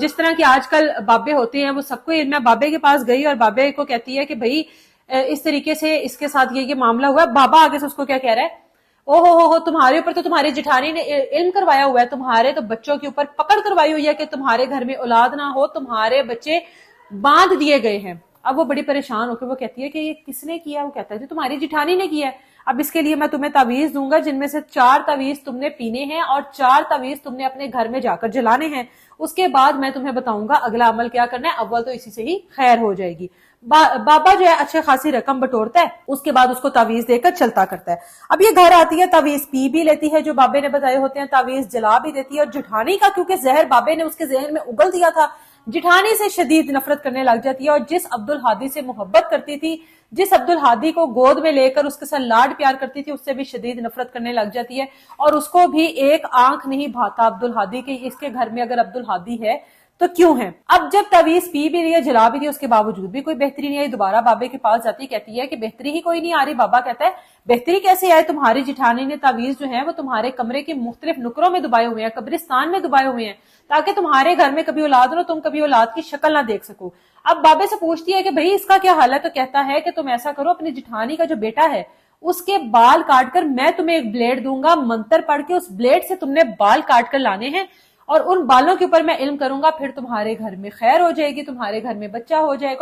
जिस तरह की आजकल बाबे होते हैं वो सबको इल्म है। बाबे के पास गई और बाबे को कहती है कि भाई इस तरीके से इसके साथ ये मामला हुआ। बाबा आगे से उसको क्या कह रहा है, ओ हो तुम्हारे ऊपर तो तुम्हारी जिठानी ने इल्म करवाया हुआ है, तुम्हारे तो बच्चों के ऊपर पकड़ करवाई हुई है कि तुम्हारे घर में औलाद ना हो, तुम्हारे बच्चे बांध दिए गए हैं। अब वो बड़ी परेशान होकर वो कहती है कि ये किसने किया? वो कहता है तुम्हारी जिठानी ने किया है। अब इसके लिए मैं तुम्हें तावीज दूंगा जिनमें से 4 तावीज तुमने पीने हैं और 4 तावीज तुमने अपने घर में जाकर जलाने हैं। उसके बाद मैं तुम्हें बताऊंगा अगला अमल क्या करना है, अव्वल तो इसी से ही खैर हो जाएगी। बाबा जो है अच्छे खासी रकम बटोरता है, उसके बाद उसको तावीज देकर चलता करता है। अब ये घर आती है, तावीज पी भी लेती है जो बाबे ने बताए होते हैं, तावीज जला भी देती है और जिठानी का क्योंकि जहर बाबे ने उसके जहन में उगल दिया था, जिठानी से शदीद नफरत करने लग जाती है। और जिस अब्दुल हादी से मोहब्बत करती थी, जिस अब्दुल हादी को गोद में लेकर उसके साथ लाड प्यार करती थी, उससे भी शदीद नफरत करने लग जाती है। और उसको भी एक आंख नहीं भाता अब्दुल हादी के, इसके घर में अगर अब्दुल हादी है तो क्यों है। अब जब तावीज पी भी रही है, जला भी रही है, उसके बावजूद भी कोई बेहतरी नहीं आई। दोबारा बाबे के पास जाती कहती है कि बेहतरी ही कोई नहीं आ रही। बाबा कहता है बेहतरी कैसे आए, तुम्हारी जिठानी ने तावीज जो है वो तुम्हारे कमरे के मुख्तलिफ नुकरों में दुबाए हुए हैं, कब्रिस्तान में दुबाए हुए हैं, ताकि तुम्हारे घर में कभी औलाद हो तुम कभी औलाद की शक्ल ना देख सको। अब बाबे से पूछती है कि भाई इसका क्या हाल है, तो कहता है कि तुम ऐसा करो, अपनी जिठानी का जो बेटा है उसके बाल काटकर मैं तुम्हें एक ब्लेड दूंगा, मंत्र पढ़ के उस ब्लेड से तुमने बाल काट कर लाने हैं और उन बालों के ऊपर मैं इल्म करूंगा, फिर तुम्हारे घर में खैर हो जाएगी, तुम्हारे घर में बच्चा हो जाएगा।